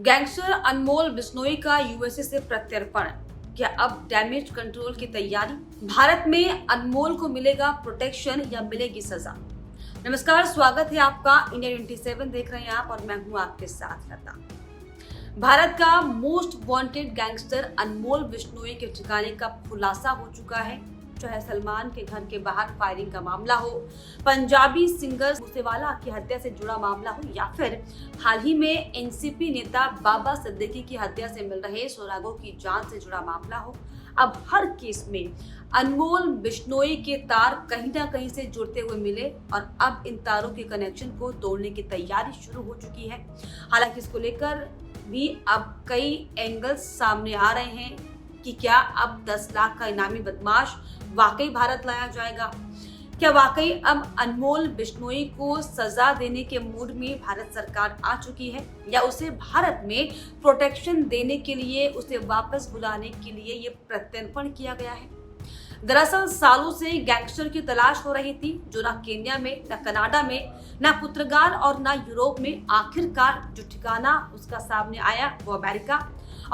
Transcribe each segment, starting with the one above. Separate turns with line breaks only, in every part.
Gangster अनमोल बिश्नोई का USA से प्रत्यर्पण, क्या अब डैमेज कंट्रोल की तैयारी? भारत में अनमोल को मिलेगा प्रोटेक्शन या मिलेगी सजा? नमस्कार, स्वागत है आपका। इंडिया 27 देख रहे हैं आप और मैं हूं आपके साथ लता। भारत का मोस्ट वांटेड गैंगस्टर अनमोल बिश्नोई के ठिकाने का खुलासा हो चुका है। चाहे सलमान के घर के बाहर फायरिंग का मामला हो, पंजाबी सिंगर मूसेवाला की हत्या से जुड़ा मामला हो, या फिर हाल ही में एनसीपी नेता बाबा सिद्दीकी की हत्या से मिल रहे सुरागों की जांच से जुड़ा मामला हो, अब हर केस में अनमोल बिश्नोई के तार कहीं ना कहीं से जुड़ते हुए मिले और अब इन तारों के कनेक्शन को तोड़ने की तैयारी शुरू हो चुकी है। हालांकि इसको लेकर भी अब कई एंगल्स सामने आ रहे हैं कि क्या अब 10 लाख का इनामी बदमाश वाकई भारत लाया जाएगा? क्या वाकई अब अनमोल बिश्नोई को सजा देने के मूड में भारत सरकार आ चुकी है, या उसे भारत में प्रोटेक्शन देने के लिए, उसे वापस बुलाने के लिए ये प्रत्यर्पण किया गया है? दरअसल सालों से गैंगस्टर की तलाश हो रही थी, जो ना केन्या में, ना कनाडा में, ना पुर्तगाल और ना यूरोप में। आखिरकार जो ठिकाना उसका सामने आया वो अमेरिका।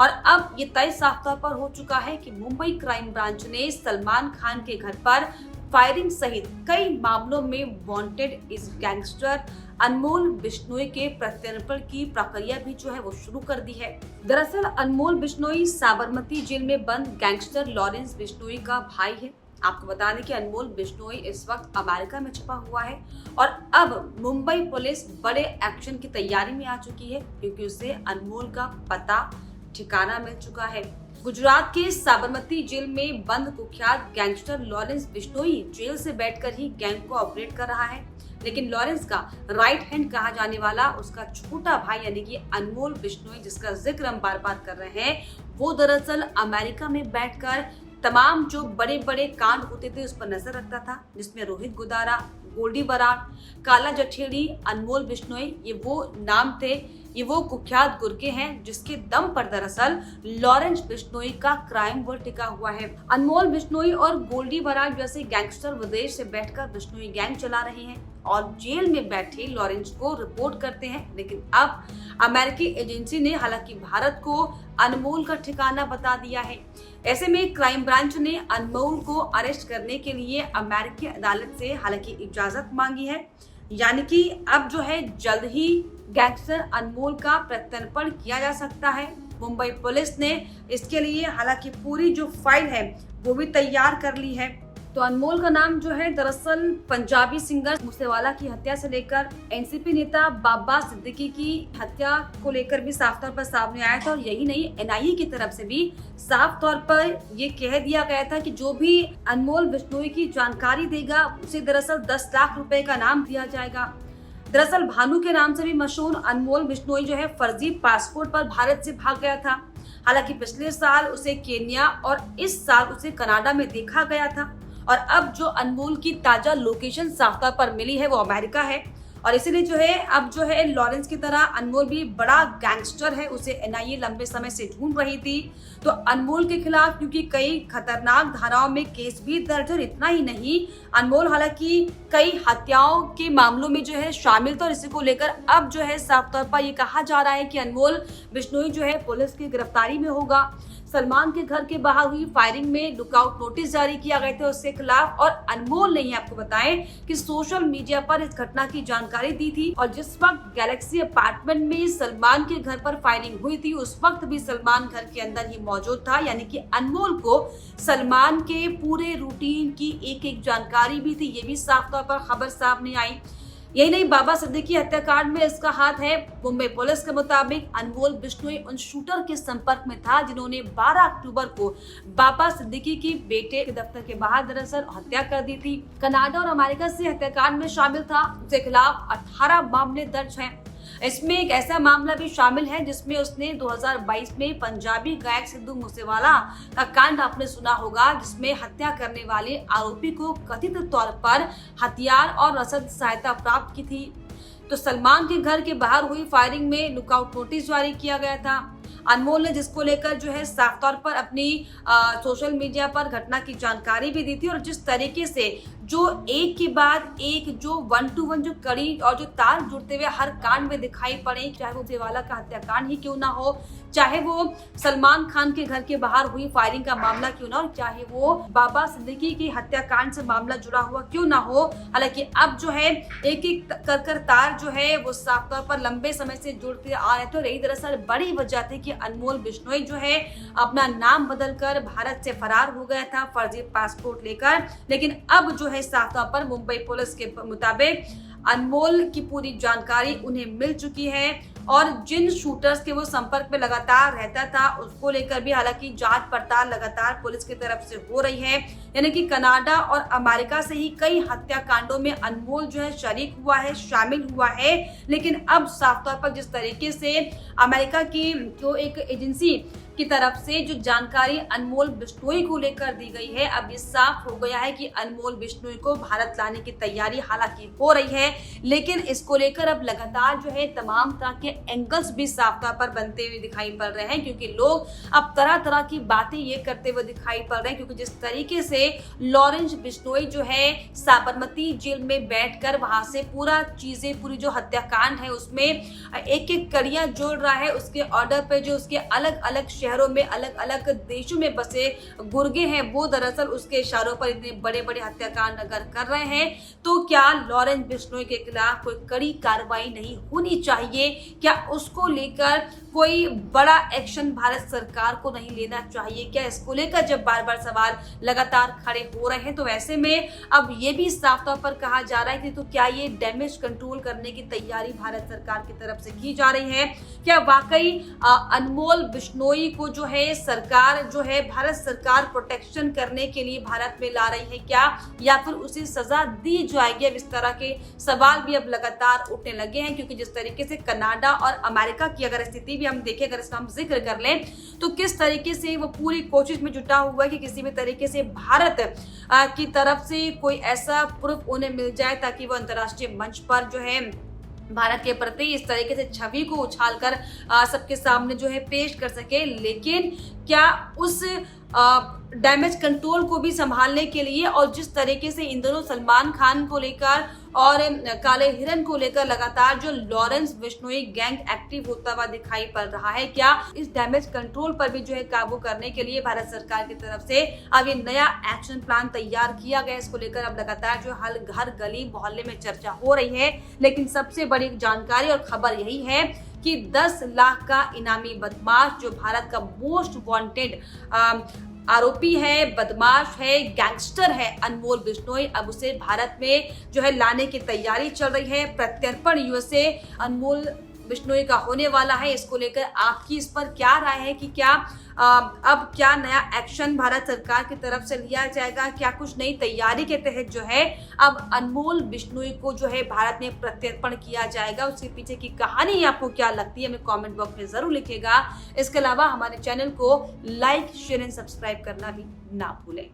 और अब ये तय साफ तौर पर हो चुका है कि मुंबई क्राइम ब्रांच ने सलमान खान के घर पर फायरिंग सहित कई मामलों में वांटेड इस गैंगस्टर अनमोल बिश्नोई के प्रत्यर्पण की प्रक्रिया भी जो है वो शुरू कर दी है। दरअसल अनमोल बिश्नोई साबरमती जेल में बंद गैंगस्टर लॉरेंस बिश्नोई का भाई है। आपको बता दें कि अनमोल बिश्नोई इस वक्त अमेरिका में छुपा हुआ है और अब मुंबई पुलिस बड़े एक्शन की तैयारी में आ चुकी है, क्योंकि उसे अनमोल का पता ठिकाना मिल चुका है। गुजरात के साबरमती जेल में बंद कुख्यात गैंगस्टर लॉरेंस बिश्नोई जेल से बैठकर ही गैंग को ऑपरेट कर रहा है, लेकिन लॉरेंस का राइट हैंड कहा जाने वाला उसका छोटा भाई यानी कि अनमोल बिश्नोई, जिसका जिक्र हम बार बार कर रहे हैं, वो दरअसल अमेरिका में बैठकर तमाम जो बड़े बड़े कांड होते थे उस पर नजर रखता था, जिसमें रोहित गुदारा, गोल्डी बराड़, काला जठेड़ी, अनमोल बिश्नोई, ये वो नाम थे, ये वो कुख्यात गुर्गे हैं जिसके दम पर दरअसल लॉरेंस बिश्नोई का क्राइम वर्ल्ड टिका हुआ है। अनमोल बिश्नोई और गोल्डी बराड़ जैसे गैंगस्टर विदेश से बैठकर बिश्नोई गैंग चला रहे हैं और जेल में बैठे लॉरेंस को रिपोर्ट करते हैं, लेकिन अब अमेरिकी एजेंसी ने हालांकि भारत को अनमोल का ठिकाना बता दिया है। ऐसे में क्राइम ब्रांच ने अनमोल को अरेस्ट करने के लिए अमेरिकी अदालत से हालांकि इजाजत मांगी है, यानी कि अब जो है जल्द ही गैंगस्टर अनमोल का प्रत्यर्पण किया जा सकता है। मुंबई पुलिस ने इसके लिए हालांकि पूरी जो फाइल है वो भी तैयार कर ली है। तो अनमोल का नाम जो है दरअसल पंजाबी सिंगर मूसेवाला की हत्या से लेकर एनसीपी नेता बाबा सिद्दीकी की हत्या को लेकर भी साफ तौर पर सामने आया था, और यही नहीं, एनआईए की तरफ से भी साफ तौर पर ये कह दिया गया था कि जो भी अनमोल बिश्नोई की जानकारी देगा उसे दरअसल 10 लाख रुपए का इनाम दिया जाएगा। दरअसल भानु के नाम से भी मशहूर अनमोल बिश्नोई जो है फर्जी पासपोर्ट पर भारत से भाग गया था। हालांकि पिछले साल उसे केन्या और इस साल उसे कनाडा में देखा गया था, और अब जो अनमोल की ताजा लोकेशन साफ तौर पर मिली है वो अमेरिका है। और इसीलिए जो है अब जो है लॉरेंस की तरह अनमोल भी बड़ा गैंगस्टर है, उसे एनआईए लंबे समय से ढूंढ रही थी। तो अनमोल के खिलाफ क्योंकि कई खतरनाक धाराओं में केस भी दर्ज है, और इतना ही नहीं, अनमोल हालांकि कई हत्याओं के मामलों में जो है शामिल था, और इसी को लेकर अब जो है साफ तौर पर ये कहा जा रहा है कि अनमोल बिश्नोई जो है पुलिस की गिरफ्तारी में होगा। सलमान के घर के बाहर हुई फायरिंग में लुकआउट नोटिस जारी किया गया था उसके खिलाफ, और अनमोल ने ही आपको बताएं कि सोशल मीडिया पर इस घटना की जानकारी दी थी, और जिस वक्त गैलेक्सी अपार्टमेंट में सलमान के घर पर फायरिंग हुई थी उस वक्त भी सलमान घर के अंदर ही मौजूद था, यानी कि अनमोल को सलमान के पूरे रूटीन की एक एक जानकारी भी थी। ये भी साफ तौर पर खबर सामने आई। यही नहीं, बाबा सिद्दीकी हत्याकांड में इसका हाथ है। मुंबई पुलिस के मुताबिक अनमोल बिश्नोई उन शूटर के संपर्क में था जिन्होंने 12 अक्टूबर को बाबा सिद्दीकी की बेटे के दफ्तर के बाहर दरअसल हत्या कर दी थी। कनाडा और अमेरिका से हत्याकांड में शामिल था, उसके खिलाफ 18 मामले दर्ज हैं। इसमें एक ऐसा मामला भी शामिल है जिसमें उसने 2022 में पंजाबी गायक सिद्धू मूसेवाला का कांड आपने सुना होगा, जिसमें हत्या करने वाले आरोपी को कथित तौर पर हथियार और रसद सहायता प्राप्त की थी। तो सलमान के घर के बाहर हुई फायरिंग में लुकआउट नोटिस जारी किया गया था। अनमोल ने जिसको लेकर जो है साफ तौर पर अपनी सोशल मीडिया पर घटना की जानकारी भी दी थी, और जिस तरीके से जो एक के बाद एक जो 1 to 1 जो कड़ी और जो तार जुड़ते हुए हर कांड में दिखाई पड़े, चाहे वो देवाला का हत्याकांड ही क्यों ना हो, चाहे वो सलमान खान के घर के बाहर हुई फायरिंग का मामला क्यों ना हो, चाहे वो बाबा सिद्दीकी की हत्याकांड से मामला जुड़ा हुआ क्यों ना हो। हालांकि अब जो है एक एक कर तार जो है वो साफ तौर पर लंबे समय से जुड़ते आ रहे थे और यही दरअसल बड़ी वजह थी कि अनमोल बिश्नोई जो है अपना नाम बदलकर भारत से फरार हो गया था फर्जी पासपोर्ट लेकर। लेकिन अब जो है साफ तौर पर मुंबई पुलिस के मुताबिक अनमोल की पूरी जानकारी उन्हें मिल चुकी है और जिन शूटर्स के वो संपर्क में लगातार रहता था उसको लेकर भी हालांकि जांच पड़ताल लगातार पुलिस की तरफ से हो रही है। यानी कि कनाडा और अमेरिका से ही कई हत्याकांडों में अनमोल जो है शरीक हुआ है, शामिल हुआ है। लेकिन अब साफ तौर पर जिस तरीके से अमेरिका की जो एक एजेंसी की तरफ से जो जानकारी अनमोल बिश्नोई को लेकर दी गई है, अब ये साफ हो गया है कि अनमोल बिश्नोई को भारत लाने की तैयारी हालांकि हो रही है, लेकिन इसको लेकर अब लगातार जो है तमाम तरह के एंगल्स भी साफ तौर पर बनते हुए दिखाई पड़ रहे हैं, क्योंकि लोग अब तरह तरह की बातें ये करते हुए दिखाई पड़ रहे हैं। क्योंकि जिस तरीके से लॉरेंस बिश्नोई जो है साबरमती जेल में बैठकर वहां से पूरी जो हत्याकांड है उसमें एक एक कड़ियां जोड़ रहा है, उसके ऑर्डर पे जो उसके अलग अलग शहरों में अलग अलग देशों में बसे गुर्गे हैं वो दरअसल उसके इशारों पर इतने बड़े बड़े हत्याकांड अगर कर रहे हैं तो क्या लॉरेंस बिश्नोई के खिलाफ कोई कड़ी कार्रवाई नहीं होनी चाहिए? क्या उसको लेकर कोई बड़ा एक्शन भारत सरकार को नहीं लेना चाहिए? क्या इसको लेकर जब बार बार सवाल लगातार खड़े हो रहे हैं तो ऐसे में अब ये भी साफ तौर पर कहा जा रहा है कि तो क्या ये डैमेज कंट्रोल करने की तैयारी भारत सरकार की तरफ से की जा रही है? क्या वाकई अनमोल बिश्नोई को जो है सरकार जो है भारत सरकार प्रोटेक्शन करने के लिए भारत में ला रही है क्या, या फिर उसे सजा दी जाएगी? अब इस तरह के सवाल भी अब लगातार उठने लगे हैं, क्योंकि जिस तरीके से कनाडा और अमेरिका की अगर स्थिति भी हम देखें, अगर इसका हम जिक्र कर लें तो किस तरीके से वो पूरी कोशिश में जुटा हुआ है कि किसी भी तरीके से भारत की तरफ से कोई ऐसा प्रूफ उन्हें मिल जाए ताकि वो अंतर्राष्ट्रीय मंच पर जो है भारत के प्रति इस तरीके से छवि को उछालकर सबके सामने जो है पेश कर सके। लेकिन क्या उस डैमेज कंट्रोल को भी संभालने के लिए और जिस तरीके से इन दोनों सलमान खान को लेकर और काले हिरन को लेकर लगातार जो लॉरेंस बिश्नोई गैंग एक्टिव होता हुआ दिखाई पड़ रहा है, क्या इस डैमेज कंट्रोल पर भी जो है काबू करने के लिए भारत सरकार की तरफ से अब ये नया एक्शन प्लान तैयार किया गया? इसको लेकर अब लगातार जो हर घर गली मोहल्ले में चर्चा हो रही है। लेकिन सबसे बड़ी जानकारी और खबर यही है कि 10 लाख का इनामी बदमाश जो भारत का मोस्ट वांटेड आरोपी है, बदमाश है, गैंगस्टर है अनमोल बिश्नोई, अब उसे भारत में जो है लाने की तैयारी चल रही है। प्रत्यर्पण यूएसए अनमोल बिश्नोई का होने वाला है। इसको लेकर आपकी इस पर क्या राय है कि क्या अब क्या नया एक्शन भारत सरकार की तरफ से लिया जाएगा? क्या कुछ नई तैयारी के तहत जो है अब अनमोल बिश्नोई को जो है भारत में प्रत्यर्पण किया जाएगा? उसके पीछे की कहानी आपको क्या लगती है हमें कमेंट बॉक्स में जरूर लिखिएगा। इसके अलावा हमारे चैनल को लाइक, शेयर एंड सब्सक्राइब करना भी ना भूलें।